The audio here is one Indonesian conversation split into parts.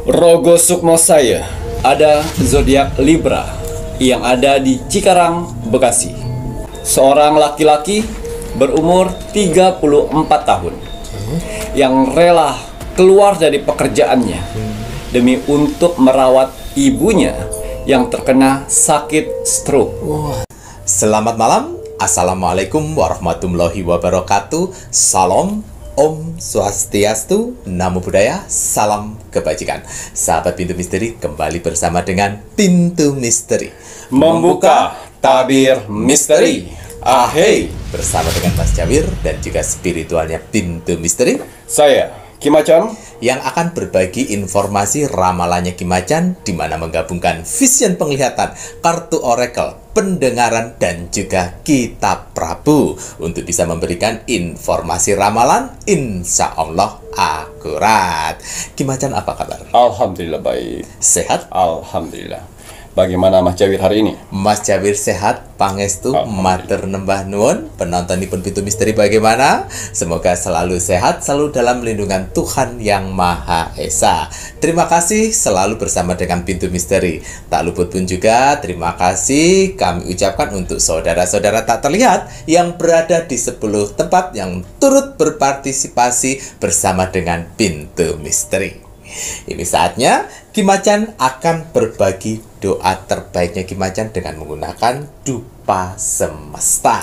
Rogo Sukmo saya ada zodiak Libra yang ada di Cikarang, Bekasi. Seorang laki-laki berumur 34 tahun yang rela keluar dari pekerjaannya demi untuk merawat ibunya yang terkena sakit stroke. Selamat malam, Assalamualaikum warahmatullahi wabarakatuh. Salam, Om Swastiastu, Namo Buddhaya, salam kebajikan. Sahabat Pintu Misteri, kembali bersama dengan Pintu Misteri Membuka tabir misteri. Ahey, bersama dengan Mas Jawir dan juga spiritualnya Pintu Misteri, saya Kim Acan, yang akan berbagi informasi ramalannya Kim Acan, di mana menggabungkan vision penglihatan, kartu oracle, pendengaran, dan juga kitab Prabu untuk bisa memberikan informasi ramalan insya Allah akurat. Kim Acan, apa kabar? alhamdulillah baik. Sehat? Alhamdulillah. Bagaimana Mas Jawir hari ini? Mas Jawir sehat, pangestu, Alhamdulillah. matur nembah nuwun. Penontonipun Pintu Misteri bagaimana? Semoga selalu sehat, selalu dalam lindungan Tuhan Yang Maha Esa. Terima kasih selalu bersama dengan Pintu Misteri. Tak luput pun juga terima kasih kami ucapkan untuk saudara-saudara tak terlihat yang berada di 10 tempat yang turut berpartisipasi bersama dengan Pintu Misteri. Ini saatnya Kim Acan akan berbagi doa terbaiknya Kim Acan dengan menggunakan Dupa Semesta.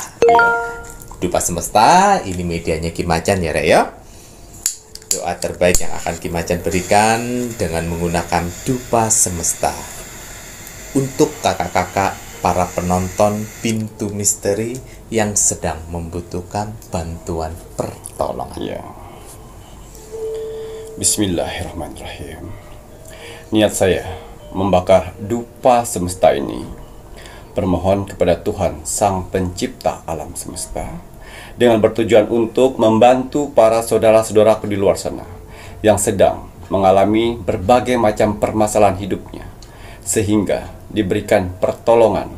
Dupa Semesta, ini medianya Kim Acan ya, Rek, ya. Doa terbaik yang akan Kim Acan berikan dengan menggunakan Dupa Semesta untuk kakak-kakak para penonton Pintu Misteri yang sedang membutuhkan bantuan pertolongan. Ya. Bismillahirrahmanirrahim. Niat saya membakar dupa semesta ini bermohon kepada Tuhan Sang Pencipta alam semesta dengan bertujuan untuk membantu para saudara-saudaraku di luar sana yang sedang mengalami berbagai macam permasalahan hidupnya, sehingga diberikan pertolongan,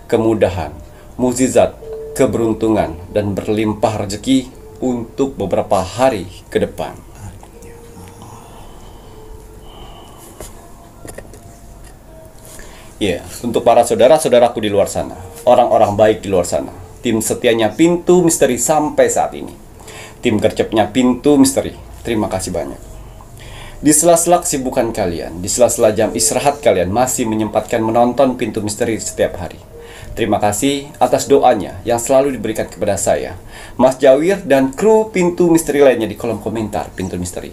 kemudahan, mukjizat, keberuntungan, dan berlimpah rezeki untuk beberapa hari ke depan. Ya, untuk para saudara-saudaraku di luar sana, orang-orang baik di luar sana, tim setianya Pintu Misteri sampai saat ini, tim gercepnya Pintu Misteri, terima kasih banyak. Di sela-sela kesibukan kalian, di sela-sela jam istirahat kalian masih menyempatkan menonton Pintu Misteri setiap hari. Terima kasih atas doanya yang selalu diberikan kepada saya, Mas Jawir, dan kru Pintu Misteri lainnya di kolom komentar Pintu Misteri.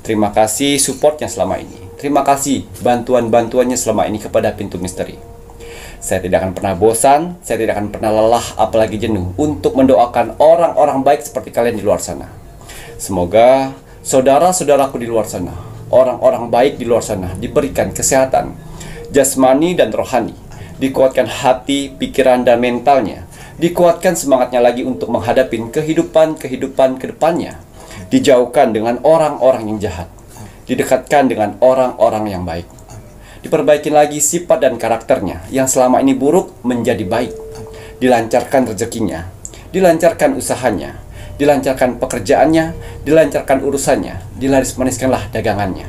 Terima kasih supportnya selama ini. Terima kasih bantuan-bantuannya selama ini kepada Pintu Misteri. Saya tidak akan pernah bosan, saya tidak akan pernah lelah, apalagi jenuh untuk mendoakan orang-orang baik seperti kalian di luar sana. Semoga saudara-saudaraku di luar sana, orang-orang baik di luar sana, diberikan kesehatan jasmani dan rohani, dikuatkan hati, pikiran, dan mentalnya, dikuatkan semangatnya lagi untuk menghadapi kehidupan ke depannya, dijauhkan dengan orang-orang yang jahat, didekatkan dengan orang-orang yang baik, diperbaiki lagi sifat dan karakternya yang selama ini buruk menjadi baik, dilancarkan rezekinya, dilancarkan usahanya, dilancarkan pekerjaannya, dilancarkan urusannya, dilaris-maniskanlah dagangannya,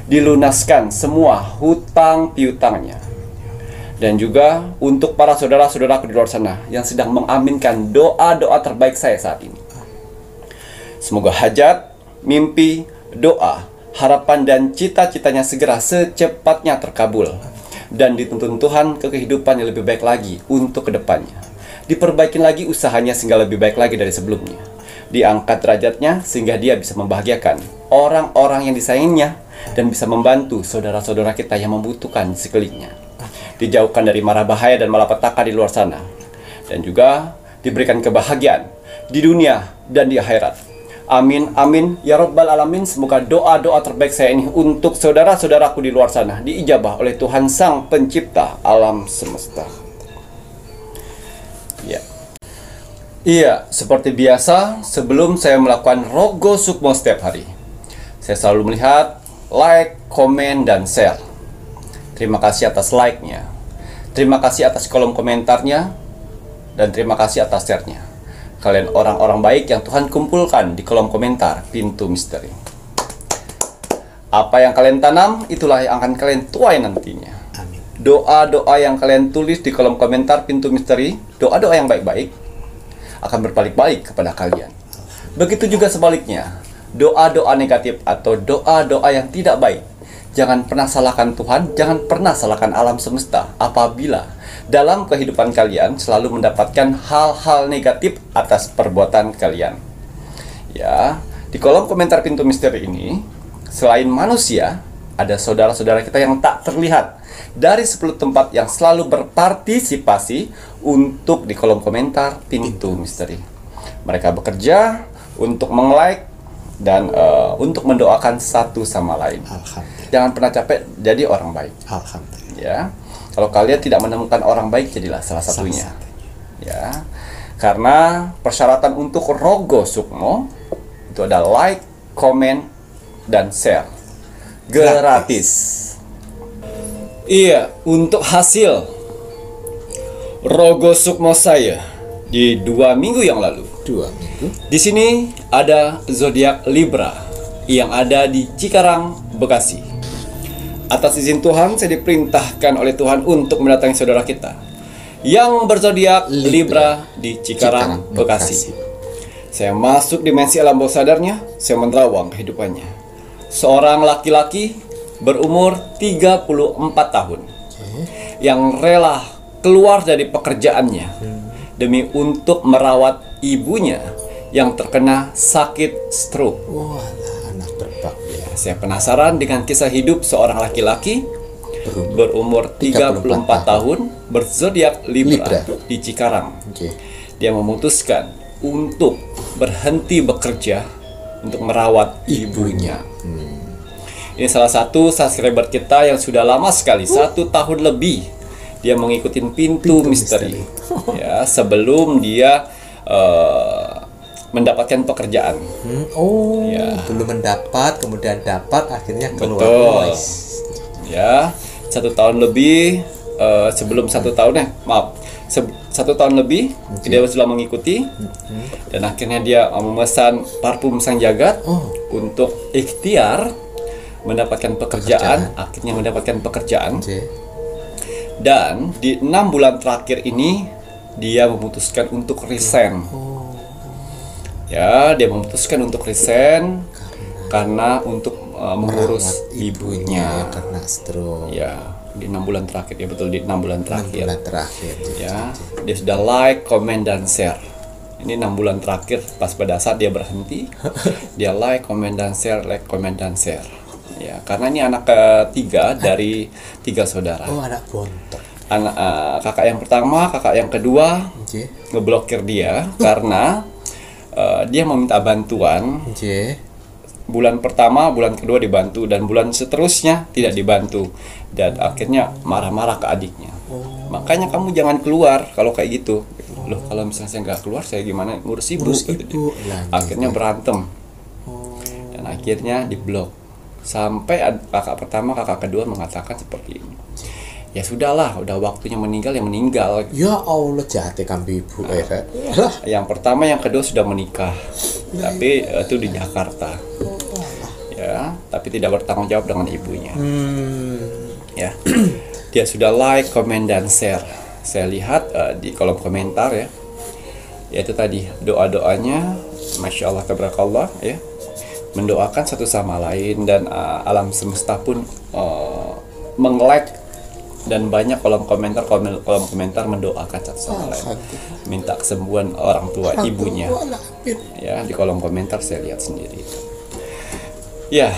dilunaskan semua hutang piutangnya. Dan juga untuk para saudara-saudaraku di luar sana yang sedang mengaminkan doa-doa terbaik saya saat ini, semoga hajat, mimpi, doa, harapan, dan cita-citanya segera secepatnya terkabul dan dituntun Tuhan ke kehidupan yang lebih baik lagi untuk kedepannya. Diperbaiki lagi usahanya sehingga lebih baik lagi dari sebelumnya. Diangkat derajatnya sehingga dia bisa membahagiakan orang-orang yang disayanginya dan bisa membantu saudara-saudara kita yang membutuhkan di sekelilingnya. Dijauhkan dari mara bahaya dan malapetaka di luar sana, dan juga diberikan kebahagiaan di dunia dan di akhirat. Amin, amin, ya Rabbal Alamin. Semoga doa-doa terbaik saya ini untuk saudara-saudaraku di luar sana diijabah oleh Tuhan Sang Pencipta alam semesta. Ya. Iya, seperti biasa, sebelum saya melakukan Rogo Sukmo setiap hari, saya selalu melihat like, komen, dan share. Terima kasih atas like-nya, terima kasih atas kolom komentarnya, dan terima kasih atas share-nya. Kalian orang-orang baik yang Tuhan kumpulkan di kolom komentar Pintu Misteri. Apa yang kalian tanam, itulah yang akan kalian tuai nantinya. Amin. Doa-doa yang kalian tulis di kolom komentar Pintu Misteri, doa-doa yang baik-baik akan berbalik-balik kepada kalian. Begitu juga sebaliknya, doa-doa negatif atau doa-doa yang tidak baik, jangan pernah salahkan Tuhan, jangan pernah salahkan alam semesta apabila dalam kehidupan kalian selalu mendapatkan hal-hal negatif atas perbuatan kalian. Ya, di kolom komentar Pintu Misteri ini, selain manusia, ada saudara-saudara kita yang tak terlihat dari 10 tempat yang selalu berpartisipasi untuk di kolom komentar Pintu Misteri. Mereka bekerja untuk meng-like dan untuk mendoakan satu sama lain. Alhamdulillah. Jangan pernah capek jadi orang baik. Alhamdulillah. Ya, kalau kalian tidak menemukan orang baik, jadilah salah satunya. Ya, karena persyaratan untuk Rogo Sukmo itu ada like, comment, dan share gratis. Iya, untuk hasil Rogo Sukmo saya di 2 minggu yang lalu. 2 minggu. Di sini ada zodiak Libra yang ada di Cikarang, Bekasi. Atas izin Tuhan, saya diperintahkan oleh Tuhan untuk mendatangi saudara kita yang berzodiak Libra di Cikarang, Bekasi. Saya masuk dimensi alam bawah sadarnya, saya menerawang kehidupannya. Seorang laki-laki berumur 34 tahun yang rela keluar dari pekerjaannya demi untuk merawat ibunya yang terkena sakit stroke. Wah, anak berbakti. Saya penasaran dengan kisah hidup seorang laki-laki berumur 34 tahun berzodiak Libra di Cikarang. Dia memutuskan untuk berhenti bekerja untuk merawat ibunya. Ini salah satu subscriber kita yang sudah lama sekali, 1 tahun lebih dia mengikuti Pintu Misteri. Ya, sebelum dia mendapatkan pekerjaan. Ya. Belum mendapat, kemudian dapat, akhirnya keluar. Betul. Ya, 1 tahun lebih sebelum 1 tahun 1 tahun lebih dia sudah mengikuti dan akhirnya dia memesan parfum Sang Jagat untuk ikhtiar mendapatkan pekerjaan. Akhirnya mendapatkan pekerjaan. Dan di 6 bulan terakhir ini dia memutuskan untuk resign. Ya, dia memutuskan untuk resign karena untuk mengurus ibunya karena stroke. Ya, di 6 bulan terakhir, ya betul, di 6 bulan terakhir. 6 bulan terakhir. Ya, dia sudah like, comment, dan share. Ini 6 bulan terakhir, pas pada saat dia berhenti, dia like, comment, dan share, like, comment, dan share. Ya, karena ini anak ketiga dari 3 saudara. Oh, anak bontot. Anak kakak yang pertama, kakak yang kedua ngeblokir dia karena dia meminta bantuan. Bulan pertama, bulan kedua dibantu, dan bulan seterusnya tidak dibantu, dan akhirnya marah-marah ke adiknya. Makanya kamu jangan keluar kalau kayak gitu. Loh, kalau misalnya saya nggak keluar, saya gimana ngurus ibu? Gitu. Akhirnya berantem, dan akhirnya diblok. Sampai kakak pertama, kakak kedua mengatakan seperti ini. Ya sudahlah, udah waktunya meninggal, ya meninggal. Ya Allah, jahat kambing ibu. Yang pertama, yang kedua sudah menikah, tapi itu di Jakarta. Ya, tapi tidak bertanggung jawab dengan ibunya. Ya, dia sudah like, comment, dan share. Saya lihat di kolom komentar ya, yaitu tadi doa-doanya, masya Allah, tabarakallah ya, mendoakan satu sama lain, dan alam semesta pun meng-like, dan banyak kolom komentar mendoakan satu sama lain, minta kesembuhan orang tua ibunya. Ya, di kolom komentar saya lihat sendiri. Ya,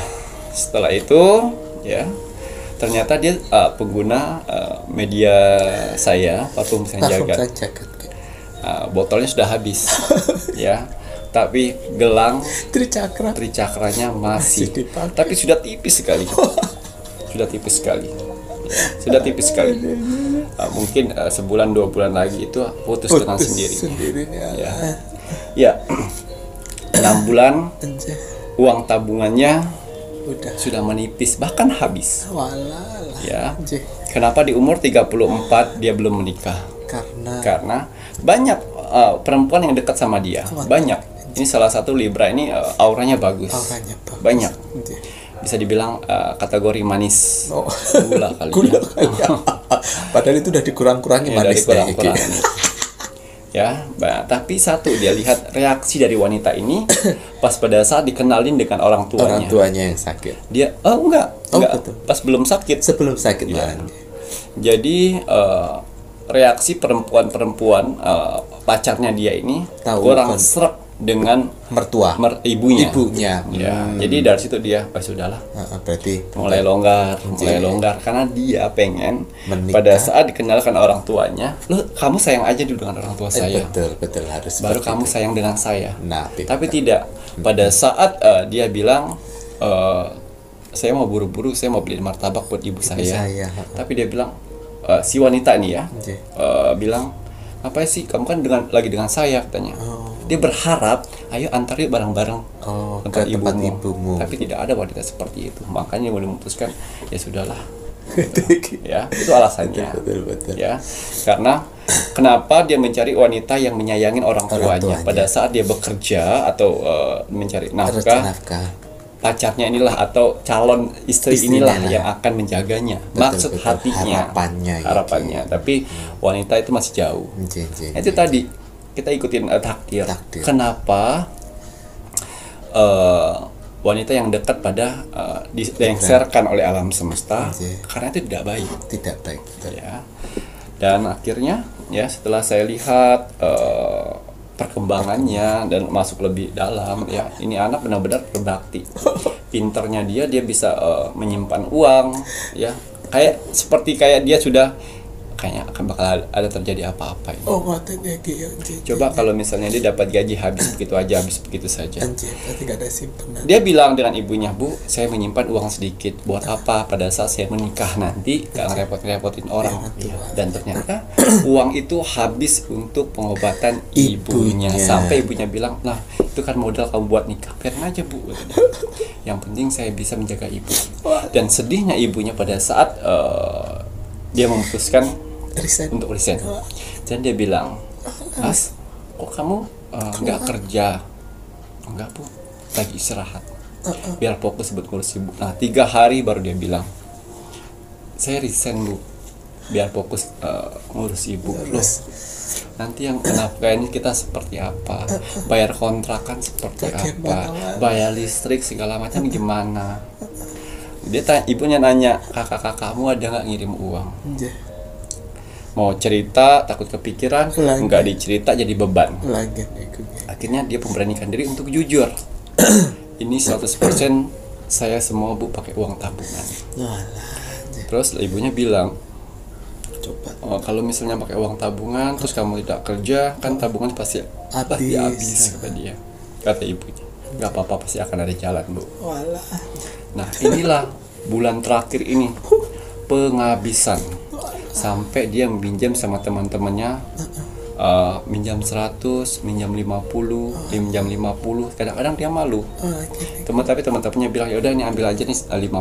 setelah itu ya, ternyata dia pengguna media saya, parfum Sang Jagat. Botolnya sudah habis. Ya, tapi gelang tricakranya masih, tapi sudah tipis sekali. Sudah tipis sekali. Ya, sudah tipis sekali. Mungkin sebulan 2 bulan lagi itu putus dengan sendirinya. Ya, 6 bulan uang tabungannya sudah menipis, bahkan habis. Ya, kenapa di umur 34 dia belum menikah? Karena banyak perempuan yang dekat sama dia. Banyak. Ini salah satu Libra ini auranya bagus. Banyak. bisa dibilang kategori manis. Oh. Gula kali Gula ya. kali ya. Padahal itu udah dikurang-kurangi Ya, dari manisnya Iki. kurang-kurang. Ya, tapi satu dia lihat reaksi dari wanita ini pas pada saat dikenalin dengan orang Orang tuanya. tuanya yang sakit. Dia enggak, betul. pas belum sakit. Sebelum sakit Ya. malah. Jadi reaksi perempuan-perempuan pacarnya dia ini Tahu kurang kan. sreg dengan Mertua. ibunya. Ibunya. Ya, jadi dari situ dia sudahlah Berarti mulai longgar karena dia pengen Menikah. pada saat dikenalkan orang tuanya, lo kamu sayang aja dulu dengan orang tua saya, betul harus baru seperti kamu itu. sayang dengan saya. Nah, Tapi tidak, pada saat dia bilang saya mau buru-buru, saya mau beli martabak buat ibu saya. Tapi dia bilang si wanita nih ya bilang, apa sih kamu kan lagi dengan saya katanya. Dia berharap ayo antar yuk bareng-bareng ke tempat ibumu. Tapi tidak ada wanita seperti itu, makanya boleh memutuskan ya sudahlah. Ya, itu alasannya. Betul. Ya, karena kenapa dia mencari wanita yang menyayangin orang tuanya pada saat dia bekerja atau mencari nafkah. Pacarnya inilah atau calon istri inilah yang akan menjaganya. Maksud hatinya, harapannya. Tapi wanita itu masih jauh. Itu tadi kita ikutin takdir. Kenapa wanita yang dekat pada dilengsarkan oleh alam semesta? Karena itu tidak baik. Ya. Dan akhirnya ya setelah saya lihat perkembangannya dan masuk lebih dalam, ya ini anak benar-benar berbakti. Pinternya dia bisa menyimpan uang, ya seperti dia sudah kayaknya akan bakal ada terjadi apa-apa ini. Coba kalau misalnya dia dapat gaji habis begitu saja. Dia bilang dengan ibunya, Bu, saya menyimpan uang sedikit. Buat apa? Pada saat saya menikah nanti gak ngerepot-repotin orang. Dan ternyata uang itu habis untuk pengobatan ibunya. Sampai ibunya bilang, nah itu kan modal kamu buat nikah, biarin aja Bu. Yang penting saya bisa menjaga ibu. Dan sedihnya ibunya pada saat dia memutuskan untuk resign. Dan dia bilang, Mas, kok kamu nggak kerja? Enggak Bu, lagi istirahat. Biar fokus buat ngurus ibu. Nah 3 hari baru dia bilang, saya resign Bu, biar fokus ngurus ibu. Loh, nanti yang nafkahin kita seperti apa? Bayar kontrakan seperti apa? Bayar listrik segala macam gimana? Ibunya nanya, kakak-kakakmu ada nggak ngirim uang? Mau cerita takut kepikiran, nggak dicerita jadi beban. Akhirnya dia memberanikan diri untuk jujur. Ini 100% saya semua Bu pakai uang tabungan. Terus ibunya bilang, kalau misalnya pakai uang tabungan terus kamu tidak kerja, kan tabungan pasti habis kata dia. Kata ibunya, nggak apa-apa, pasti akan ada jalan Bu. Nah inilah bulan terakhir ini penghabisan. Sampai dia meminjam sama teman-temannya, minjam 100, minjam 50, minjam 50. Kadang-kadang dia malu. Tapi teman-temannya bilang, ya udah ini ambil aja nih 50.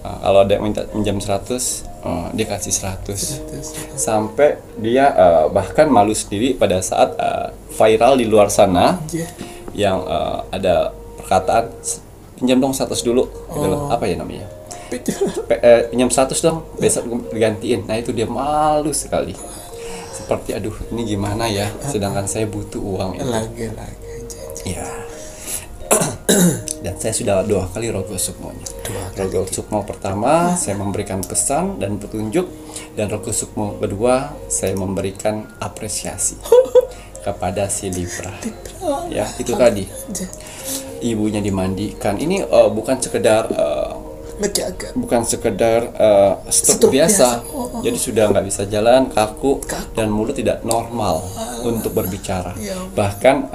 Kalau ada yang minta minjam 100, dia kasih 100. Sampai dia bahkan malu sendiri pada saat viral di luar sana yang ada perkataan, pinjam dong 100 dulu. Gitu loh. Apa ya namanya? Pinjam 100 dong, besok digantiin. Nah itu dia malu sekali. Seperti aduh ini gimana ya, sedangkan saya butuh uang itu. Ya. Dan saya sudah 2 kali Rogo Sukmonya. Rogo Sukmo pertama saya memberikan pesan dan petunjuk, dan Rogo Sukmo kedua saya memberikan apresiasi kepada si Libra. Ya itu tadi. Ibunya dimandikan. Ini bukan sekedar stroke biasa. Jadi sudah nggak bisa jalan, kaku, dan mulut tidak normal untuk berbicara. Bahkan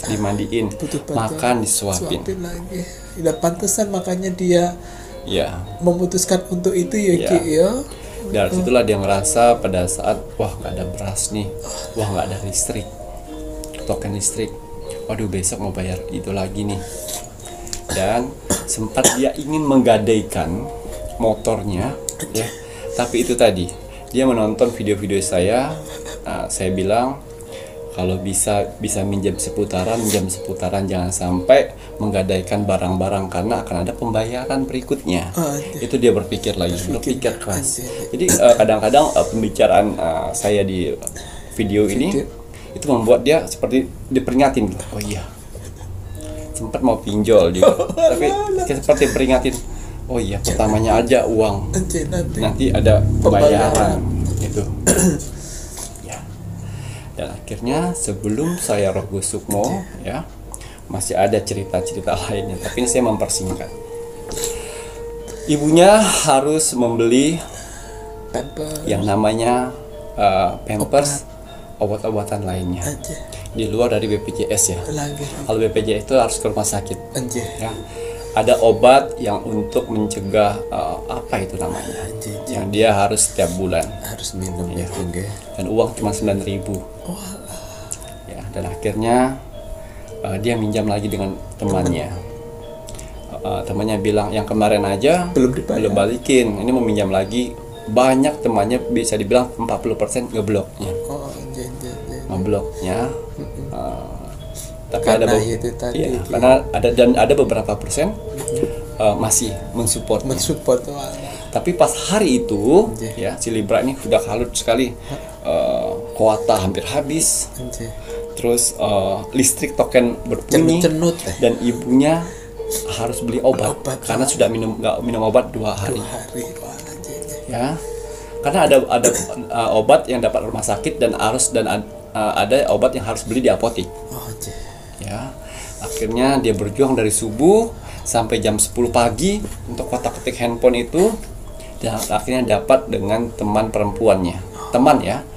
dimandiin, makan disuapin. Tidak pantesan makanya dia memutuskan untuk itu Ki ya. Dari situlah dia ngerasa pada saat nggak ada beras nih, nggak ada listrik, token listrik. Waduh besok mau bayar itu lagi nih. Dan sempat dia ingin menggadaikan motornya, ya. Tapi itu tadi dia menonton video-video saya bilang Kalau bisa minjam seputaran, jangan sampai menggadaikan barang-barang karena akan ada pembayaran berikutnya. Itu dia berpikir keras. Jadi kadang-kadang pembicaraan saya di video ini itu membuat dia seperti diperingatin. Oh iya, sempat mau pinjol juga, tapi seperti peringatin. Oh iya, pertamanya aja uang, nanti ada pembayaran itu. Ya. Dan akhirnya sebelum saya Rogo Sukmo, ya masih ada cerita-cerita lainnya, tapi ini saya mempersingkat. Ibunya harus membeli yang namanya Pampers, obat-obatan lainnya di luar dari BPJS ya. Kalau BPJS itu harus ke rumah sakit. Ya. Ada obat yang untuk mencegah apa itu namanya, yang dia harus setiap bulan harus minum ya. Dan uang cuma 9.000. Ya, dan akhirnya dia minjam lagi dengan temannya. Temannya bilang yang kemarin aja belum balikin, ini mau minjam lagi. Banyak temannya bisa dibilang 40% ngebloknya. Ngebloknya. Tapi karena ada itu tadi, ya, karena ada beberapa persen masih mensupport. Tapi pas hari itu ya si Libra ini udah kalut sekali, kuota hampir habis, terus listrik token berbunyi, dan ibunya harus beli obat karena sudah nggak minum obat 2 hari. Ya, karena ada obat yang dapat rumah sakit dan ada obat yang harus beli di apotik. Ya, akhirnya dia berjuang dari subuh sampai jam 10 pagi untuk kotak-ketik handphone itu, dan akhirnya dapat dengan teman perempuannya. Teman ya.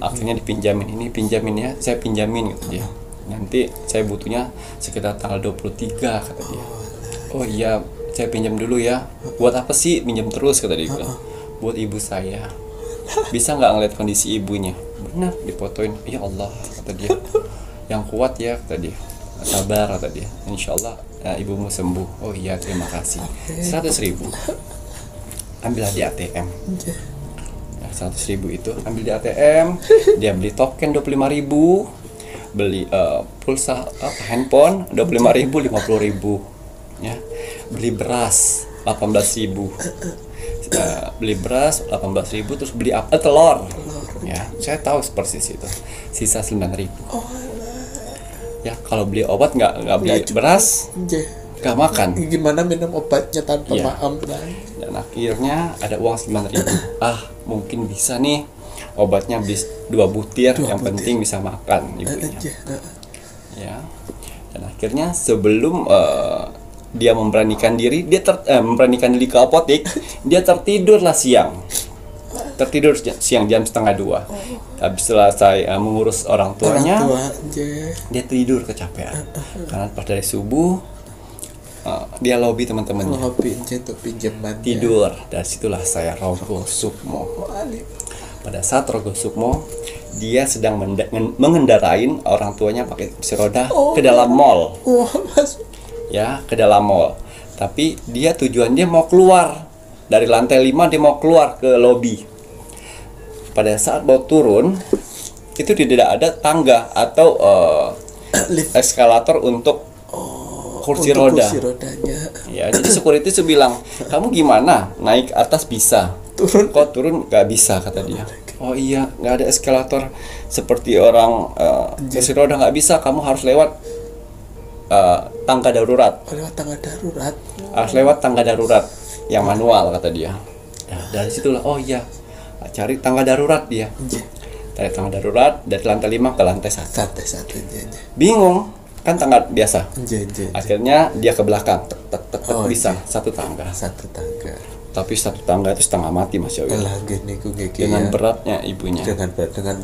Akhirnya pinjamin ya, saya pinjamin gitu dia. Nanti saya butuhnya sekitar tanggal 23 kata dia. Oh iya, saya pinjam dulu ya. Buat apa sih pinjam terus kata dia. Buat ibu saya. Bisa nggak ngeliat kondisi ibunya? Benar, difotoin. Ya Allah kata dia. Yang kuat ya kata dia. Sabar kata dia. Insyaallah ibumu sembuh. Oh iya, terima kasih. 100.000. Ambillah di ATM. 100.000 itu ambil di ATM. Dia beli token 25.000. Beli pulsa handphone 25.000, 50.000 ya. Beli beras 18.000. Beli beras 18.000, terus beli telur ya, saya tahu persis itu, sisa 9.000. Ya, kalau beli obat nggak beli beras, nggak makan. Gimana minum obatnya tanpa maam? Dan akhirnya ada uang 9.000. Mungkin bisa nih obatnya beli 2 butir, yang penting bisa makan ibunya. Ya, dan akhirnya sebelum dia memberanikan diri, memberanikan diri ke apotik, dia tertidur siang jam 1:30. Habis selesai mengurus orang tuanya, dia tidur kecapean. Karena pas dari subuh dia lobby teman-temannya. Tidur. Dari situlah saya Rogo Sukmo. Pada saat Rogo Sukmo, dia sedang mengendarain orang tuanya pakai kursi roda ke dalam mall. Ya, ke dalam mall. Tapi dia tujuannya mau keluar dari lantai 5, dia mau keluar ke lobi. Pada saat mau turun, itu tidak ada tangga atau eskalator untuk kursi roda. Ya, jadi security itu bilang, kamu gimana? Naik atas bisa, kok turun nggak bisa kata dia. Oh iya, nggak ada eskalator seperti orang kursi roda, nggak bisa. Kamu harus lewat tangga darurat. Harus lewat tangga darurat yang manual kata dia. Nah, dari situlah oh iya, cari tangga darurat dia. Dari tangga darurat dari lantai 5 ke lantai 1. Bingung kan tangga biasa. Akhirnya dia ke belakang. Bisa satu tangga. Tapi satu tangga itu setengah mati Mas Yogi. Dengan beratnya ibunya. Dengan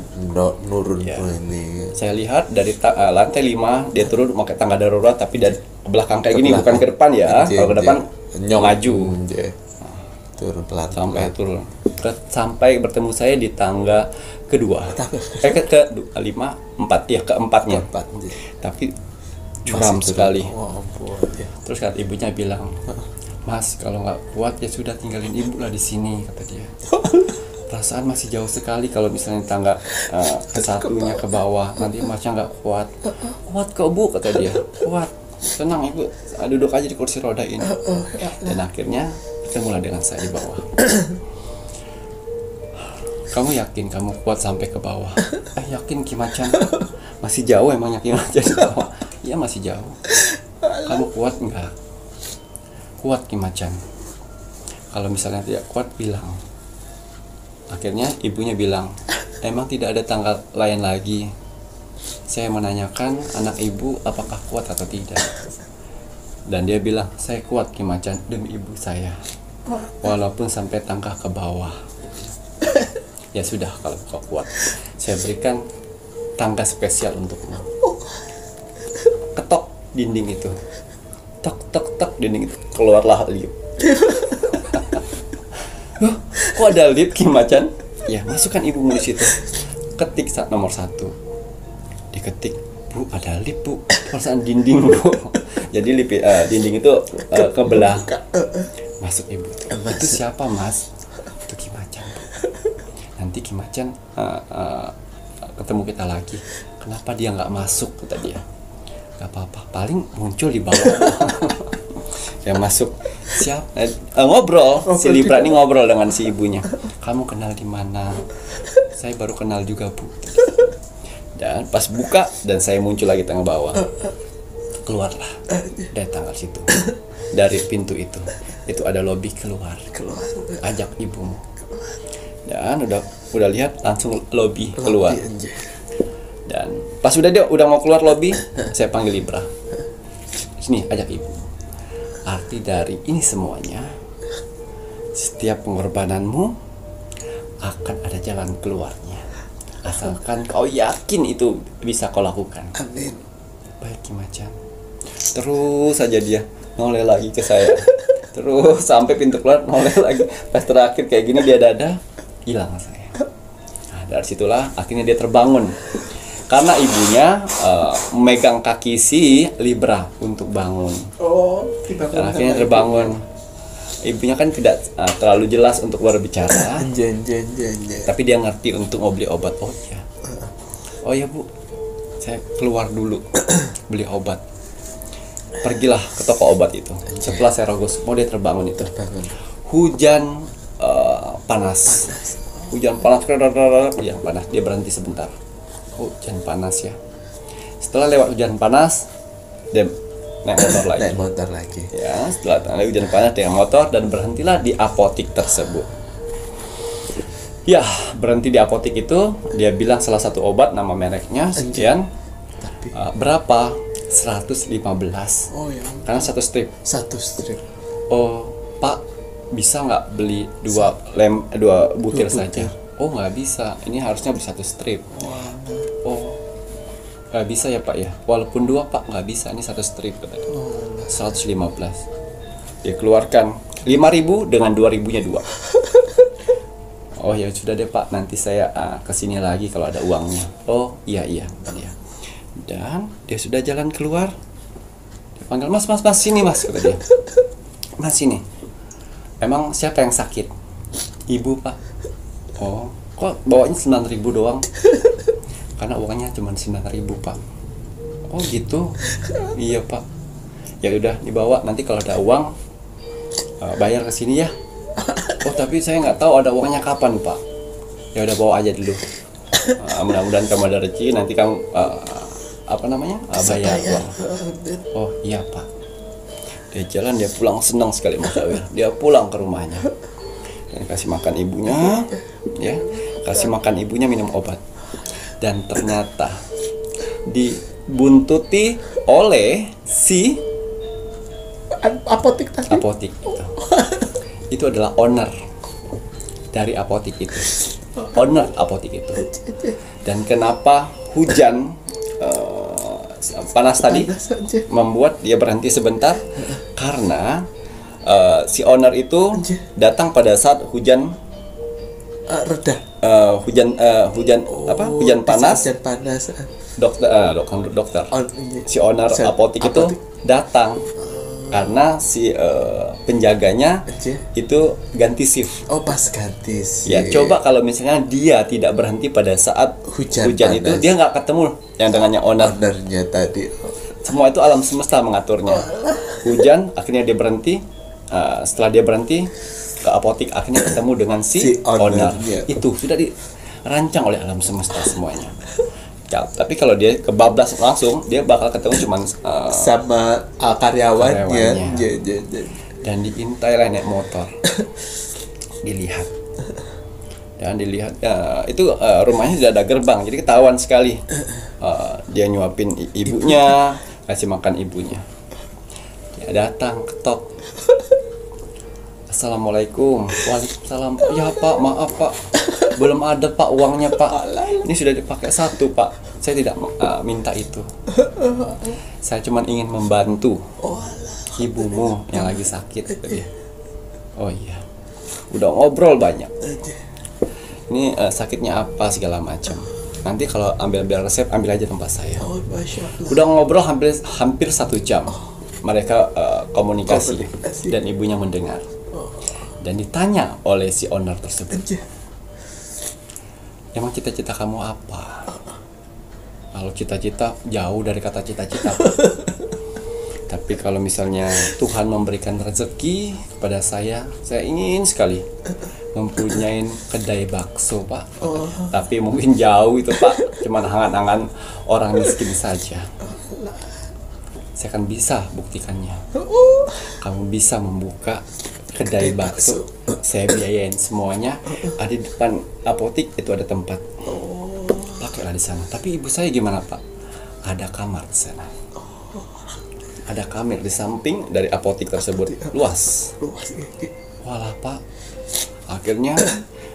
nurun ini. Saya lihat dari lantai 5 dia turun pakai tangga darurat, tapi dari belakang kayak gini, bukan ke depan ya. Kalau ke depan maju. Turun pelan. Sampai bertemu saya di tangga kedua. Ke 4 ya, keempatnya. Tapi curam sekali. Terus kata ibunya bilang, Mas, kalau nggak kuat ya sudah tinggalin ibu lah di sini kata dia. perasaan masih jauh sekali kalau misalnya tangga ke satunya ke bawah, nanti masnya nggak kuat. Kuat kok bu, kata dia. Kuat, tenang ibu, duduk aja di kursi roda ini. Dan akhirnya ketemulah dengan saya di bawah. Kamu yakin kamu kuat sampai ke bawah? Yakin Ki Macan. Masih jauh emangnya Ki Macan di bawah? Iya masih jauh. Kamu kuat enggak? Kuat Ki Macan. Kalau misalnya tidak kuat bilang. Akhirnya ibunya bilang, emang tidak ada tangga lain lagi. Saya menanyakan anak ibu apakah kuat atau tidak. Dan dia bilang, saya kuat Ki Macan demi ibu saya. Walaupun sampai tangga ke bawah. Ya sudah kalau kau kuat, saya berikan tangga spesial untukmu. Ketok dinding itu. Tok tok tok dinding itu. Keluarlah lift. Kok ada lift Ki Macan? Ya masukkan ibumu di situ. Ketik nomor 1. Diketik, bu ada lift bu. Perasaan dinding bu. Jadi lift dinding itu kebelah. Masuk ibu. Itu siapa mas? Itu Ki Macan. Nanti Ki Macan ketemu kita lagi. Kenapa dia nggak masuk? Kata dia. Gak apa-apa. Paling muncul di bawah. Yang masuk siap ngobrol si Libra ini ngobrol dengan si ibunya. Kamu kenal di mana? Saya baru kenal juga bu. Dan pas buka dan saya muncul lagi tengah bawah. Keluarlah dari tanggal situ, dari pintu itu ada lobby keluar. Ajak ibumu. Dan udah lihat langsung lobby keluar. Dan pas dia udah mau keluar lobby, saya panggil Libra. Sini ajak ibu. Arti dari ini semuanya, setiap pengorbananmu akan ada jalan keluarnya. Asalkan kau yakin itu bisa kau lakukan. Amin. Baik Ki Macan. Terus saja dia noleh lagi ke saya. Terus sampai pintu keluar noleh lagi. Pas terakhir kayak gini dia dada, hilang saya. Nah, dari situlah akhirnya dia terbangun. Karena ibunya memegang kaki si Libra untuk bangun. Dan akhirnya terbangun. Ibunya kan tidak terlalu jelas untuk berbicara. Tapi dia ngerti untuk mau beli obat. Oh iya. Oh iya bu, saya keluar dulu beli obat. Pergilah ke toko obat itu. Setelah saya rogoh, mau dia terbangun itu. Hujan panas. Hujan panas. Hujan panas. Dia berhenti sebentar. Hujan panas ya. Setelah lewat hujan panas, dia naik motor lagi. Ya, setelah hujan panas dia motor dan berhentilah di apotik tersebut. Ya, berhenti di apotik itu, dia bilang salah satu obat nama mereknya sekian. Berapa? 115. Oh ya. Karena satu strip. Oh, Pak, bisa nggak beli dua butir saja? Oh, nggak bisa. Ini harusnya beli satu strip. Oh, nggak bisa ya Pak ya. Walaupun 2 Pak nggak bisa. Ini satu strip katanya. 115. Dia keluarkan 5.000 dengan 2.000-nya 2. Oh ya sudah deh Pak. Nanti saya kesini lagi kalau ada uangnya. Oh iya. Dan dia sudah jalan keluar. Dia panggil mas sini mas kata dia. Mas sini. Emang siapa yang sakit? Ibu Pak. Oh kok bawanya 9.000 doang? Karena uangnya cuma 9.000 Pak. Oh gitu. Iya Pak. Ya udah dibawa, nanti kalau ada uang bayar ke sini ya. Oh tapi saya nggak tahu ada uangnya kapan Pak. Ya udah bawa aja dulu. Mudah-mudahan kamu ada rezeki, nanti kamu bayar uang. Oh iya Pak. Dia jalan, dia pulang senang sekali Mas Awil. Dia pulang ke rumahnya dan kasih makan ibunya, ya kasih makan ibunya, minum obat. Dan ternyata dibuntuti oleh si apotik tadi. Apotik itu adalah owner dari apotik itu. Owner apotik itu. Dan kenapa hujan panas tadi membuat dia berhenti sebentar? Karena si owner itu datang pada saat hujan reda. Hujan panas. Hujan panas. Dokter. Si owner apotik itu datang karena si penjaganya Anjir. itu ganti shift. Oh, pas ganti sih. Ya coba kalau misalnya dia tidak berhenti pada saat Hujan hujan itu, panas. dia nggak ketemu yang dengannya owner. Ownernya tadi. Semua itu alam semesta mengaturnya. Hujan, akhirnya dia berhenti. Setelah dia berhenti ke apotik, akhirnya ketemu dengan si owner. ownernya. Itu sudah dirancang oleh alam semesta semuanya. Ya, tapi kalau dia kebablas langsung, dia bakal ketemu cuman Sama karyawannya. karyawannya. Ya. dan diintai lah naik motor. Dilihat. Dan dilihat itu rumahnya sudah ada gerbang, jadi ketahuan sekali. Dia nyuapin ibunya, kasih makan ibunya. Dia datang ketok. Assalamualaikum. Waalaikumsalam. Ya Pak, maaf Pak, belum ada Pak uangnya Pak. Ini sudah dipakai satu Pak. Saya tidak minta itu. Saya cuma ingin membantu ibumu yang lagi sakit, kata dia. Oh iya. Udah ngobrol banyak. Ini sakitnya apa segala macam. Nanti kalau ambil resep, ambil aja tempat saya. Oh, Masya Allah. Udah ngobrol hampir 1 jam. Mereka komunikasi dan ibunya mendengar. Dan ditanya oleh si owner tersebut, Anjir. emang cita-cita kamu apa? Kalau cita-cita jauh dari kata cita-cita. Tapi kalau misalnya Tuhan memberikan rezeki kepada saya ingin sekali mempunyai kedai bakso Pak. Tapi mungkin jauh itu Pak, cuman angan-angan orang miskin saja. Saya akan bisa buktikannya. Kamu bisa membuka kedai bakso, saya biayain semuanya. Ada di depan apotik itu ada tempat. Pakailah di sana. Tapi ibu saya gimana Pak? Ada kamar di sana. Ada kamar di samping dari apotik tersebut, luas. Walah Pak. Akhirnya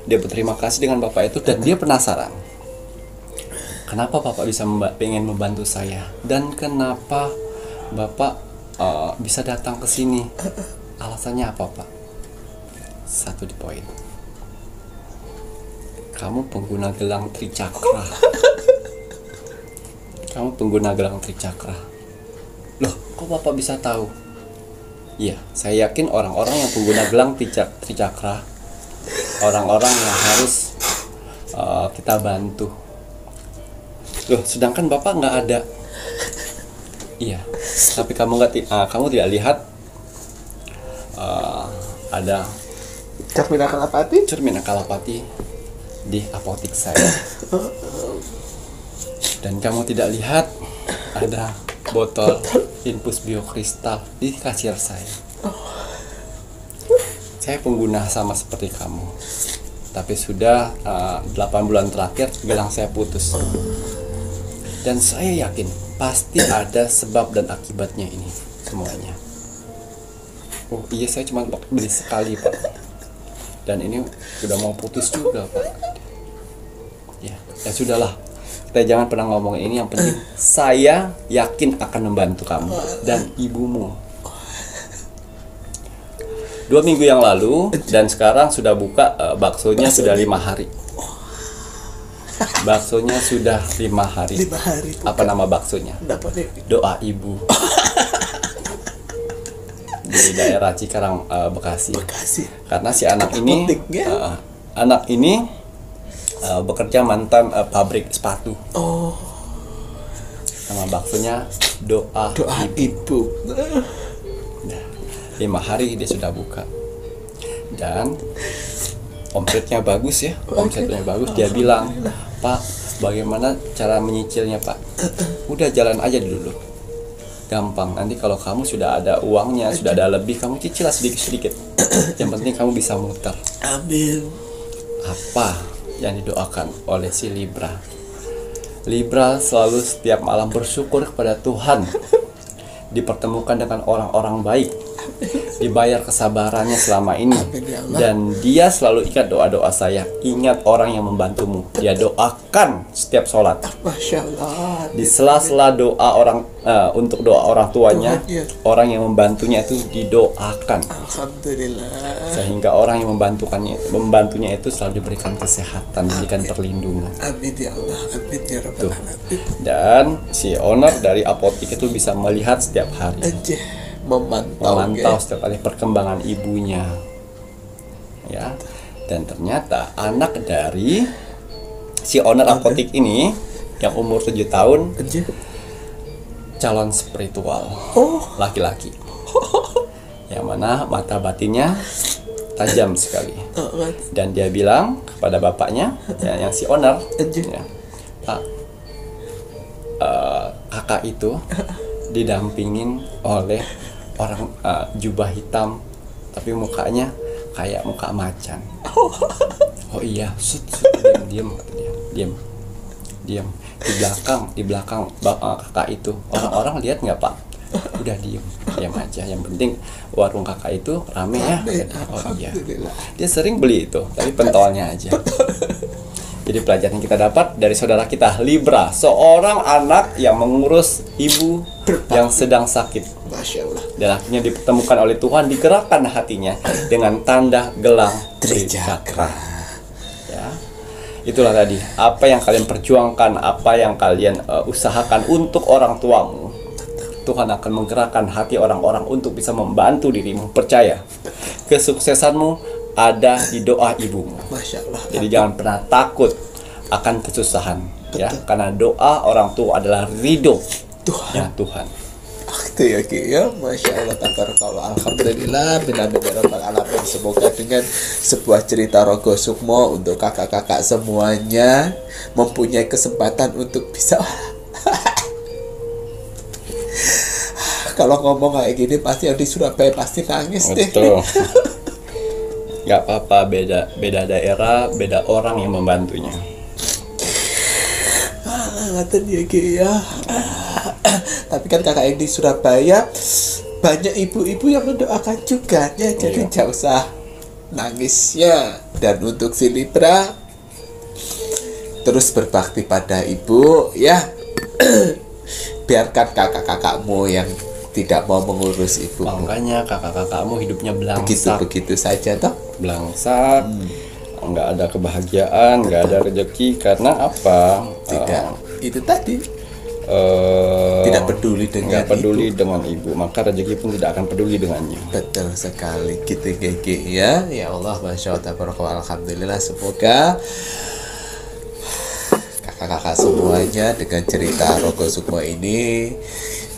dia berterima kasih dengan bapak itu dan dia penasaran. Kenapa bapak bisa pengen membantu saya dan kenapa bapak bisa datang ke sini? Alasannya apa Pak? Satu di poin. Kamu pengguna gelang tricakra. Kamu pengguna gelang tricakra. Loh, kok Bapak bisa tahu? Iya, saya yakin orang-orang yang pengguna gelang tricakra, orang-orang yang harus kita bantu. Loh, sedangkan Bapak nggak ada. Iya, tapi kamu tidak lihat ada Cermin Kalapati. cermin Kalapati di apotik saya. Dan kamu tidak lihat ada botol infus biokristal di kasir saya. Saya pengguna sama seperti kamu. Tapi sudah 8 bulan terakhir gelang saya putus. Dan saya yakin pasti ada sebab dan akibatnya ini semuanya. Oh iya, saya cuma beli sekali Pak. Dan ini sudah mau putus juga Pak. Ya sudahlah. Kita jangan pernah ngomongin ini. Yang penting saya yakin akan membantu kamu dan ibumu. 2 minggu yang lalu dan sekarang sudah buka baksonya sudah 5 hari. Baksonya sudah 5 hari. 5 hari. Apa nama baksonya? Doa Ibu. Di daerah Cikarang, Bekasi. Karena si anak ini bekerja mantan pabrik sepatu. Oh, Nama baksonya Doa Ibu. 5 hari dia sudah buka dan omsetnya bagus ya. Omsetnya bagus. Dia bilang, Pak, bagaimana cara menyicilnya Pak? Udah jalan aja dulu, gampang. Nanti kalau kamu sudah ada uangnya, sudah ada lebih, kamu cicil lah sedikit-sedikit. Yang penting kamu bisa muter. Amin. Apa yang didoakan oleh si Libra? Libra selalu setiap malam bersyukur kepada Tuhan, dipertemukan dengan orang-orang baik, dibayar kesabarannya selama ini, dan dia selalu ingat doa-doa saya. Ingat orang yang membantumu, dia doakan setiap sholat. Masya Allah. Di sela-sela doa orang untuk doa orang tuanya, orang yang membantunya itu didoakan, Alhamdulillah. sehingga orang yang membantunya itu selalu diberikan kesehatan, diberikan perlindungan. Amin ya Allah. Amin ya Rabbal Tuh. Alamin. Dan si owner dari apotik itu bisa melihat setiap hari. Anjir. memantau setiap kali perkembangan ibunya, ya. Dan ternyata anak dari si owner apotik ini yang umur 7 tahun calon spiritual, laki-laki, yang mana mata batinnya tajam sekali. Dan dia bilang kepada bapaknya, ya, yang si owner, ya, Pak, kakak itu didampingin oleh orang jubah hitam, tapi mukanya kayak muka macan. Oh iya, diam, kata dia, diam. Di belakang kakak itu orang-orang lihat nggak, Pak? Udah diam aja. Yang penting warung kakak itu rame ya. Oh iya, dia sering beli itu, tapi pentolnya aja. Jadi pelajaran yang kita dapat dari saudara kita Libra, seorang anak yang mengurus ibu yang sedang sakit. Masya Allah. Dan akhirnya dipertemukan oleh Tuhan, digerakkan hatinya dengan tanda gelang Trijakra. Ya, itulah tadi apa yang kalian perjuangkan, apa yang kalian usahakan untuk orang tuamu. Tuhan akan menggerakkan hati orang-orang untuk bisa membantu dirimu. Percaya, kesuksesanmu ada di doa ibumu. Masya Allah. Jadi jangan pernah takut akan kesusahan, ya, karena doa orang tua adalah ridho Tuhan. Itu ya Ki ya, Masya Allah, tabarakallah, alhamdulillah, benar-benar rabbal alamin. Semoga dengan sebuah cerita Rogo Sukmo untuk kakak-kakak semuanya mempunyai kesempatan untuk bisa kalau ngomong kayak gini pasti yang di Surabaya pasti nangis deh. Betul. Gak apa-apa, beda daerah, beda orang yang membantunya. Ngaten ya Ki ya. Tapi kan kakak yang di Surabaya banyak ibu-ibu yang mendoakan juga ya, jadi gak usah nangisnya. Dan untuk si Libra, terus berbakti pada ibu ya. Biarkan kakak-kakakmu yang tidak mau mengurus ibu. Makanya kakak-kakakmu hidupnya belangsak. Begitu saja toh. Belangsak, nggak ada kebahagiaan, nggak ada rezeki. Karena apa? Tidak. Itu tadi. Tidak peduli dengan dengan ibu, maka rezeki pun tidak akan peduli dengannya. Betul sekali, gitu Gigi ya. Ya Allah, Masya Allah, tabarakallah, alhamdulillah. Semoga kakak-kakak semuanya dengan cerita Rogo Sukmo ini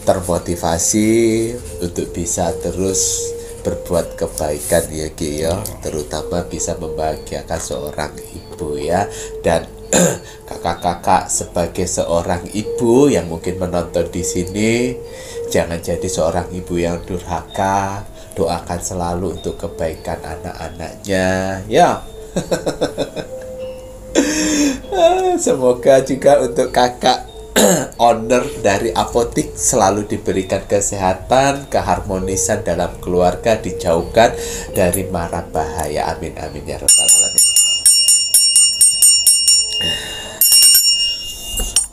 termotivasi untuk bisa terus berbuat kebaikan ya Ki ya, terutama bisa membahagiakan seorang ibu ya. Dan kakak-kakak sebagai seorang ibu yang mungkin menonton di sini, jangan jadi seorang ibu yang durhaka. Doakan selalu untuk kebaikan anak-anaknya ya. Semoga juga untuk kakak owner dari apotik selalu diberikan kesehatan, keharmonisan dalam keluarga, dijauhkan dari mara bahaya. Amin amin ya rabbal alamin.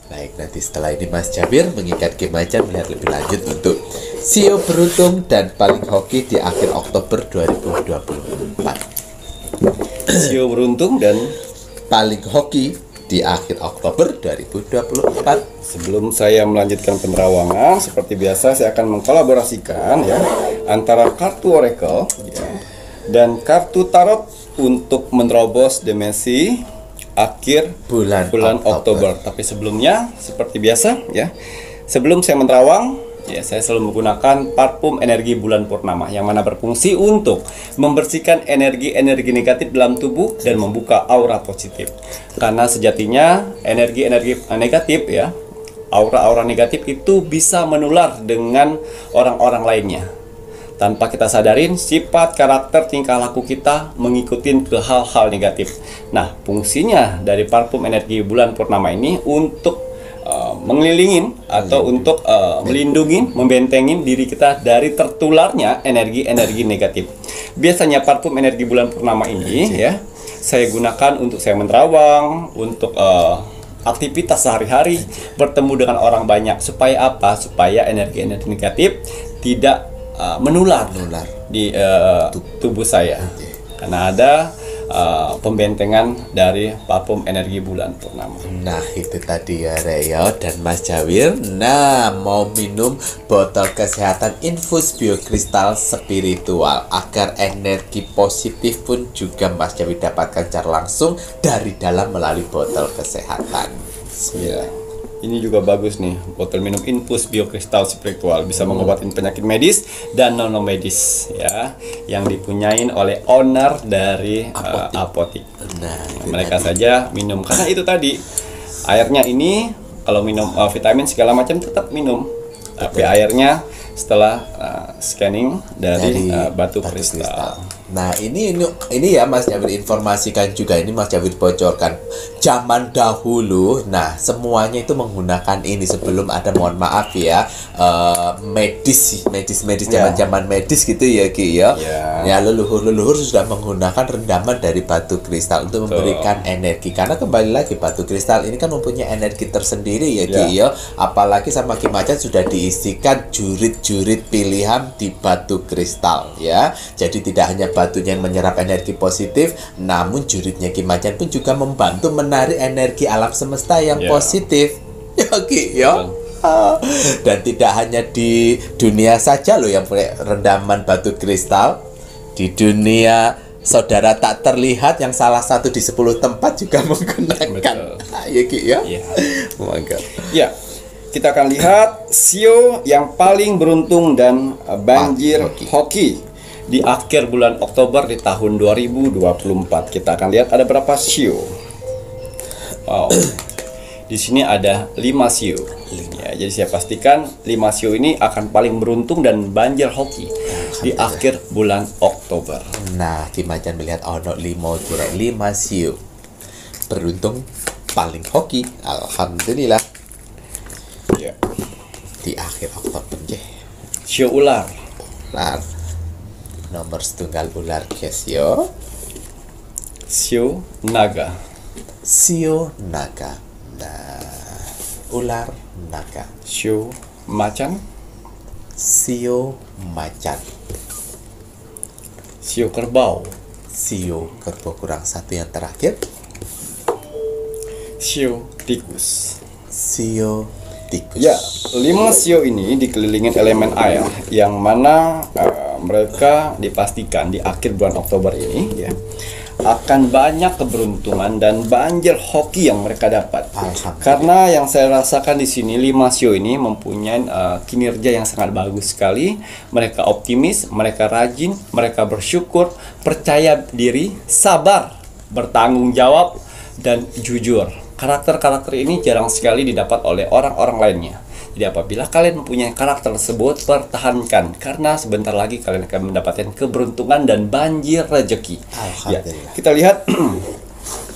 Baik, nanti setelah ini Mas Jabir mengikat Macan melihat lebih lanjut untuk Sio beruntung dan paling hoki di akhir Oktober 2024. Sio beruntung dan paling hoki di akhir Oktober 2024. Sebelum saya melanjutkan penerawangan, seperti biasa saya akan mengkolaborasikan ya antara kartu oracle ya, dan kartu tarot untuk menerobos dimensi akhir bulan Oktober. Tapi sebelumnya seperti biasa ya, sebelum saya menerawang ya, saya selalu menggunakan parfum energi bulan purnama yang mana berfungsi untuk membersihkan energi-energi negatif dalam tubuh dan membuka aura positif. Karena sejatinya energi-energi negatif ya, aura-aura negatif itu bisa menular dengan orang-orang lainnya. Tanpa kita sadarin, sifat, karakter, tingkah laku kita mengikuti ke hal-hal negatif. Nah, fungsinya dari parfum energi bulan purnama ini untuk mengelilingin atau untuk melindungi, membentengin diri kita dari tertularnya energi-energi negatif. Biasanya parfum energi bulan purnama ini ya, saya gunakan untuk saya menerawang, untuk aktivitas sehari-hari, bertemu dengan orang banyak. Supaya apa? Supaya energi-energi negatif tidak menular di tubuh saya. Karena ada pembentengan dari platform energi bulan purnama. Nah itu tadi ya Reo dan Mas Jawir. Nah mau minum botol kesehatan infus biokristal spiritual agar energi positif pun juga Mas Jawir dapatkan secara langsung dari dalam melalui botol kesehatan. Ya, ini juga bagus nih, botol minum infus biokristal spiritual bisa mengobati penyakit medis dan non medis ya, yang dipunyain oleh owner dari apotik. Nah Mereka saja minum karena itu tadi airnya ini kalau minum vitamin segala macam tetap minum, tapi airnya setelah scanning dari batu kristal. Nah ini ya Mas Jawir informasikan juga, ini Mas Jawir bocorkan zaman dahulu. Nah semuanya itu menggunakan ini sebelum ada, mohon maaf ya, medis zaman medis gitu ya Ki ya. Ya leluhur sudah menggunakan rendaman dari batu kristal untuk memberikan energi, karena kembali lagi batu kristal ini kan mempunyai energi tersendiri ya Ki ya. Apalagi sama Ki Macan sudah diisikan jurit-jurit pilihan di batu kristal ya. Jadi tidak hanya batunya yang menyerap energi positif, namun juritnya Ki Macan pun juga membantu menarik energi alam semesta yang positif. Ya Ki ya. Dan tidak hanya di dunia saja loh yang punya rendaman batu kristal. Di dunia saudara tak terlihat yang salah satu di 10 tempat juga menggunakan. Ya Ki ya. Mantap. Ya. Kita akan lihat sio yang paling beruntung dan banjir hoki di akhir bulan Oktober di tahun 2024. Kita akan lihat ada berapa sio. Wow. Di sini ada 5 sio. Ya, jadi saya pastikan 5 sio ini akan paling beruntung dan banjir hoki di akhir bulan Oktober. Nah, Ki Macan melihat ono 5 kira 5 sio beruntung paling hoki. Alhamdulillah. Ya. Di akhir Oktober nggih. Sio ular. Ular. Nomor setunggal ular guys yo. Sio naga. Sio naga. Nah, ular naga. Sio macan. Sio macan. Sio kerbau. Sio kerbau kurang satu yang terakhir. Sio tikus. Sio tikus. Ya, 5 sio ini dikelilingin elemen air yang mana mereka dipastikan di akhir bulan Oktober ini ya akan banyak keberuntungan dan banjir hoki yang mereka dapat. Karena yang saya rasakan di sini 5 sio ini mempunyai kinerja yang sangat bagus sekali. Mereka optimis, mereka rajin, mereka bersyukur, percaya diri, sabar, bertanggung jawab, dan jujur. Karakter-karakter ini jarang sekali didapat oleh orang-orang lainnya. Jadi apabila kalian mempunyai karakter tersebut, pertahankan, karena sebentar lagi kalian akan mendapatkan keberuntungan dan banjir rezeki. Ya, kita lihat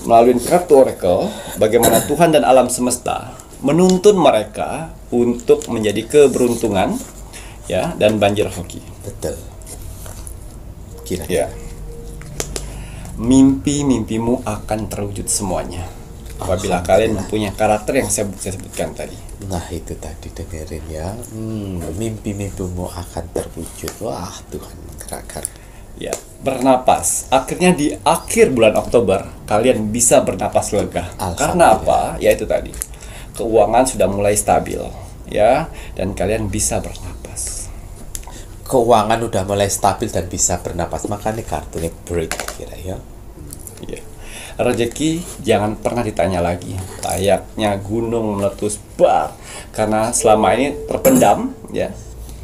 melalui kartu oracle bagaimana Tuhan dan alam semesta menuntun mereka untuk menjadi keberuntungan ya dan banjir hoki. Betul. Ya. Kira-kira. Mimpi-mimpimu akan terwujud semuanya apabila kalian mempunyai karakter yang saya sebutkan tadi. Nah itu tadi dengerin ya, mimpi-mimpimu akan terwujud. Wah Tuhan menggerakkan. Ya, bernapas. Akhirnya di akhir bulan Oktober kalian bisa bernapas lega. Karena apa? Ya itu tadi. Keuangan sudah mulai stabil, ya, dan kalian bisa bernapas. Keuangan udah mulai stabil dan bisa bernapas, makanya kartunya break kira ya. Ya. Rezeki jangan pernah ditanya lagi, layaknya gunung meletus bar, karena selama ini terpendam ya,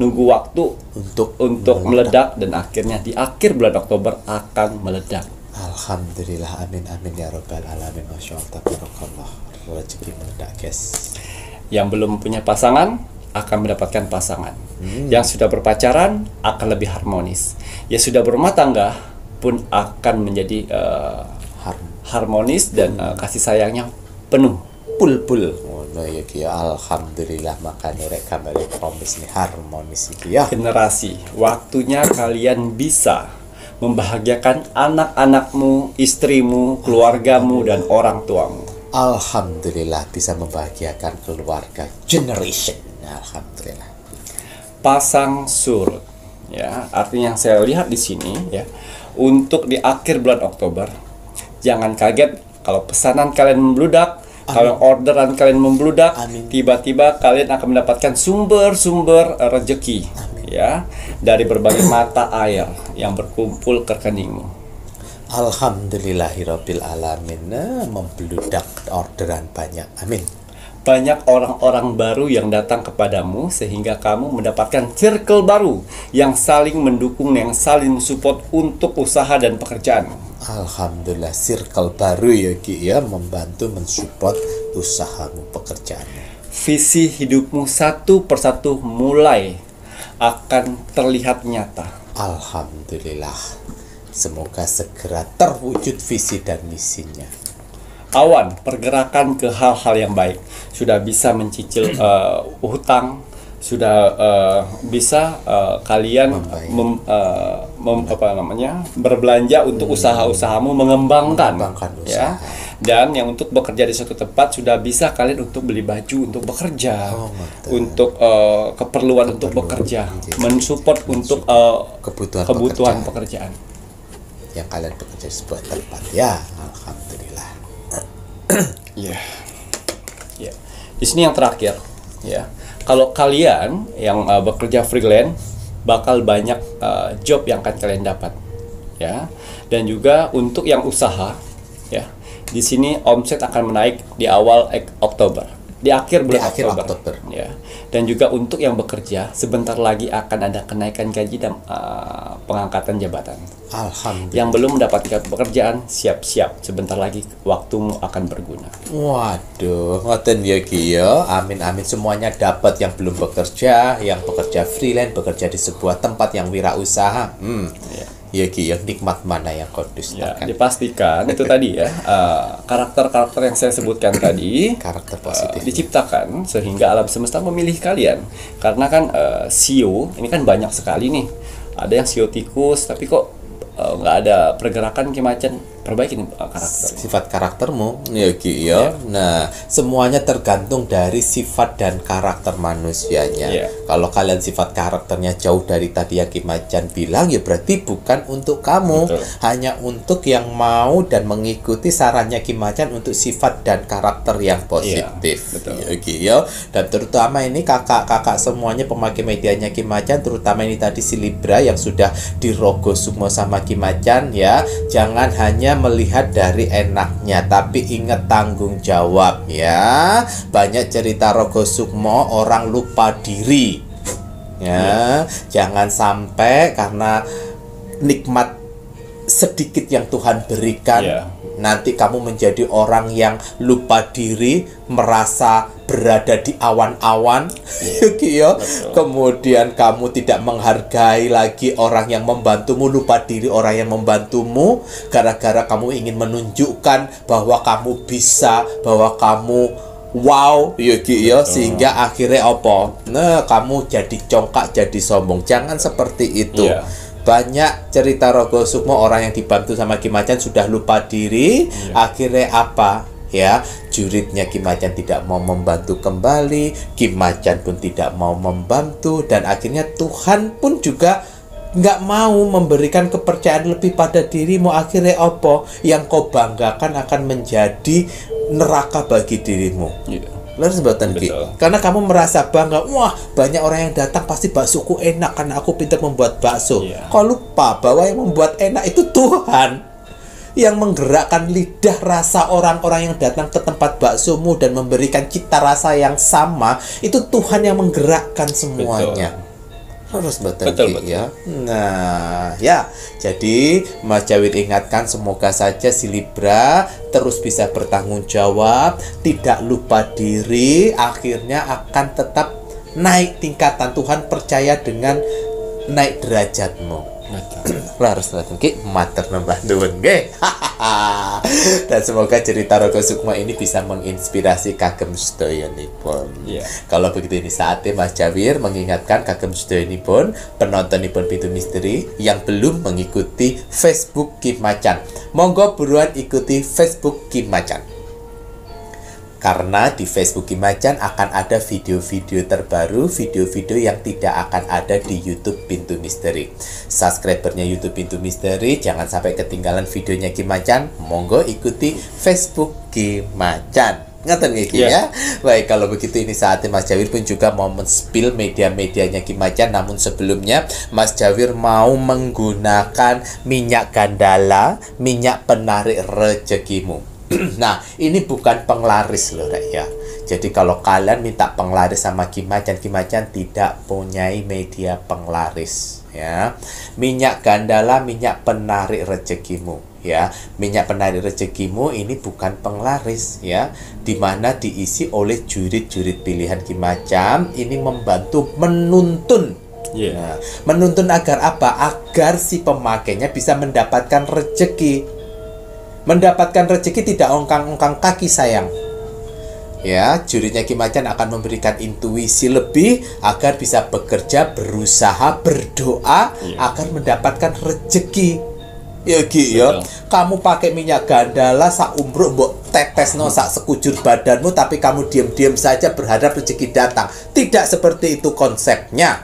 nunggu waktu untuk meledak dan akhirnya di akhir bulan Oktober akan meledak. Alhamdulillah, amin amin ya robbal alamin, masya Allah tabarakallah, rezeki meledak guys. Yang belum punya pasangan akan mendapatkan pasangan. Yang sudah berpacaran akan lebih harmonis. Yang sudah berumah tangga pun akan menjadi harmonis dan kasih sayangnya penuh, pul-pul. Oh no ya kia, alhamdulillah, makanya rek kembali promis nih harmonis iki ya. Generasi, waktunya kalian bisa membahagiakan anak-anakmu, istrimu, keluargamu, dan orang tuamu. Alhamdulillah bisa membahagiakan keluarga generation. Alhamdulillah. Pasang surut, ya, artinya yang saya lihat di sini ya, untuk di akhir bulan Oktober Jangan kaget kalau pesanan kalian membludak, kalau orderan kalian membludak, tiba-tiba kalian akan mendapatkan sumber-sumber rezeki, ya, dari berbagai mata air yang berkumpul ke rekeningmu. Alhamdulillahirabbil alamin. Membludak orderan banyak. Amin. Banyak orang-orang baru yang datang kepadamu sehingga kamu mendapatkan circle baru yang saling mendukung, yang saling support untuk usaha dan pekerjaan. Alhamdulillah, circle baru ya Ki ya, membantu mensupport usahamu, pekerjaanmu. Visi hidupmu satu persatu mulai akan terlihat nyata. Alhamdulillah. Semoga segera terwujud visi dan misinya. Awan, pergerakan ke hal-hal yang baik. Sudah bisa mencicil hutang, sudah bisa kalian berbelanja untuk usaha-usahamu, mengembangkan usaha. ya. Dan yang untuk bekerja di suatu tempat sudah bisa kalian untuk beli baju untuk bekerja, untuk keperluan untuk bekerja, mensupport untuk kebutuhan pekerjaan. Yang kalian bekerja di sebuah tempat ya, alhamdulillah. Ya. Ya. Di sini yang terakhir, ya. Kalau kalian yang bekerja freelance, bakal banyak job yang akan kalian dapat, ya. Dan juga untuk yang usaha, ya. Di sini omset akan menaik di awal Oktober, di akhir bulan Oktober, ya. Dan juga untuk yang bekerja, sebentar lagi akan ada kenaikan gaji dan pengangkatan jabatan. Alhamdulillah. Yang belum mendapatkan pekerjaan, siap-siap, sebentar lagi waktumu akan berguna. Waduh, ngoten ya Ki ya. Amin amin semuanya dapat, yang belum bekerja, yang bekerja freelance, bekerja di sebuah tempat yang wirausaha. Ya Ki, yang nikmat mana yang kau dustakan? Ya, dipastikan itu tadi ya, karakter-karakter yang saya sebutkan tadi, karakter positif diciptakan sehingga alam semesta memilih kalian. Karena kan sio ini kan banyak sekali nih. Ada yang sio tikus, tapi kok nggak ada pergerakan Ki Macan. Perbaiki nih karakter. Sifat karaktermu ya Ki ya. Nah, semuanya tergantung dari sifat dan karakter manusianya. Kalau kalian sifat karakternya jauh dari tadi yang Ki Macan bilang, ya berarti bukan untuk kamu. Hanya untuk yang mau dan mengikuti sarannya Ki Macan untuk sifat dan karakter yang positif. Ya Ki ya. Dan terutama ini kakak-kakak semuanya pemakai medianya Ki Macan, terutama ini tadi si Libra yang sudah dirogoh semua sama Ki Macan ya. Jangan hanya melihat dari enaknya, tapi ingat tanggung jawab ya. Banyak cerita Rogo Sukmo orang lupa diri ya. Jangan sampai karena nikmat sedikit yang Tuhan berikan nanti kamu menjadi orang yang lupa diri, merasa berada di awan-awan, kemudian kamu tidak menghargai lagi orang yang membantumu, lupa diri orang yang membantumu, gara-gara kamu ingin menunjukkan bahwa kamu bisa, bahwa kamu wow, sehingga akhirnya apa? Nah, kamu jadi congkak, jadi sombong. Jangan seperti itu. Banyak cerita Rogo Sukmo orang yang dibantu sama Ki Macan sudah lupa diri, akhirnya apa? Ya, juridnya Ki Macan tidak mau membantu kembali, Ki Macan pun tidak mau membantu, dan akhirnya Tuhan pun juga nggak mau memberikan kepercayaan lebih pada dirimu. Akhirnya apa? Yang kau banggakan akan menjadi neraka bagi dirimu. Lalu sebatan Ki, karena kamu merasa bangga, wah banyak orang yang datang pasti baksoku enak karena aku pintar membuat bakso. Kau lupa bahwa yang membuat enak itu Tuhan, yang menggerakkan lidah rasa orang-orang yang datang ke tempat baksomu dan memberikan cita rasa yang sama, itu Tuhan yang menggerakkan semuanya. Harus betul ya. Nah, ya. Jadi Mas Jawir ingatkan, semoga saja si Libra terus bisa bertanggung jawab, tidak lupa diri, akhirnya akan tetap naik tingkatan. Tuhan percaya dengan naik derajatmu. Harus Ki mater nambah nuwun nggih. Dan semoga cerita Rogo Sukmo ini bisa menginspirasi kagem sedayanipun. Kalau begitu ini saatnya Mas Jawir mengingatkan kagem sedayanipun penontonipun Pintu Misteri yang belum mengikuti Facebook Ki Macan. Monggo buruan ikuti Facebook Ki Macan. Karena di Facebook Ki Macan akan ada video-video terbaru, video-video yang tidak akan ada di YouTube Pintu Misteri. Subscribernya YouTube Pintu Misteri jangan sampai ketinggalan videonya Ki Macan. Monggo ikuti Facebook Ki Macan. Ngatain Ki ya. Baik, kalau begitu ini saatnya Mas Jawir pun juga mau men-spill media-medianya Ki Macan. Namun sebelumnya Mas Jawir mau menggunakan minyak gandala, minyak penarik rezekimu. Nah, ini bukan penglaris loh, Rek ya. Jadi kalau kalian minta penglaris sama Ki Macan tidak punyai media penglaris ya. Minyak gandala, minyak penarik rezekimu ya. Minyak penarik rezekimu ini bukan penglaris ya, dimana diisi oleh jurit-jurit pilihan Ki Macan. Ini membantu menuntun. Nah, menuntun agar apa? Agar si pemakainya bisa mendapatkan rezeki. Mendapatkan rezeki tidak ongkang-ongkang kaki sayang. Ya, juritnya Ki Macan akan memberikan intuisi lebih agar bisa bekerja, berusaha, berdoa agar mendapatkan rezeki. Ya Ki ya, kamu pakai minyak gandala sak umruk mbok tetesno sak sekujur badanmu, tapi kamu diam-diam saja berharap rezeki datang. Tidak seperti itu konsepnya.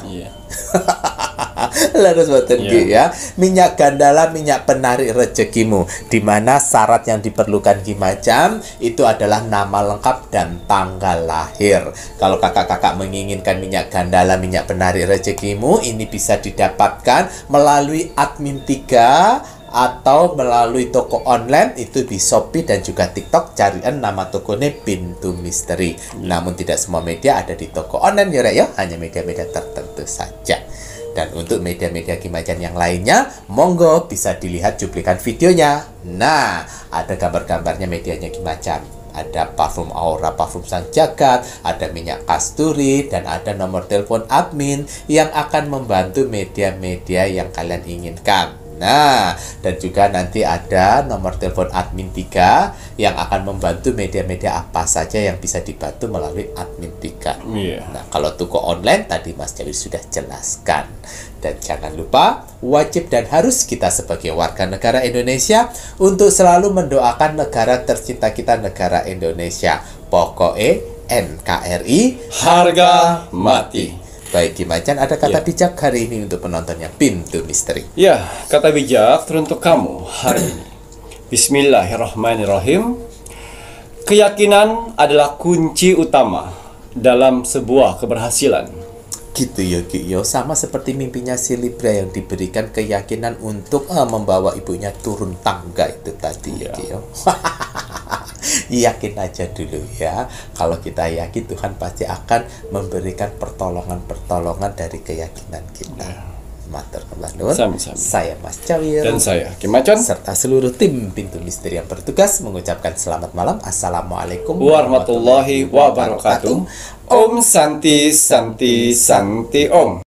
Laras boten Ki ya. Minyak gandala, minyak penarik rezekimu, di mana syarat yang diperlukan Ki Macan itu adalah nama lengkap dan tanggal lahir. Kalau kakak-kakak menginginkan minyak gandala, minyak penarik rezekimu, ini bisa didapatkan melalui admin 3 atau melalui toko online itu di Shopee dan juga TikTok. Carian nama tokonya Pintu Misteri. Namun tidak semua media ada di toko online ya, Rek ya. Hanya media-media tertentu saja. Dan untuk media-media Ki Macan yang lainnya, monggo bisa dilihat cuplikan videonya. Nah, ada gambar-gambarnya medianya Ki Macan. Ada parfum Aura, parfum Sang Jagat, ada minyak kasturi, dan ada nomor telepon admin yang akan membantu media-media yang kalian inginkan. Nah, dan juga nanti ada nomor telepon admin 3 yang akan membantu media-media apa saja yang bisa dibantu melalui admin 3. Nah, kalau toko online tadi Mas Jawir sudah jelaskan. Dan jangan lupa, wajib dan harus kita sebagai warga negara Indonesia untuk selalu mendoakan negara tercinta kita, negara Indonesia. Pokoknya NKRI harga mati. Baik Ki Macan, ada kata bijak hari ini untuk penontonnya Pintu Misteri. Ya, kata bijak teruntuk kamu hari ini. Bismillahirrahmanirrahim. Keyakinan adalah kunci utama dalam sebuah keberhasilan. Gitu ya Ki, sama seperti mimpinya si Libra yang diberikan keyakinan untuk membawa ibunya turun tangga itu tadi ya Ki. Yakin aja dulu ya. Kalau kita yakin, Tuhan pasti akan memberikan pertolongan-pertolongan dari keyakinan kita. Matur nuwun. Saya Mas Jawir dan saya Ki Macan serta seluruh tim Pintu Misteri yang bertugas mengucapkan selamat malam. Assalamualaikum warahmatullahi wabarakatuh. Om Santi Santi Santi Om.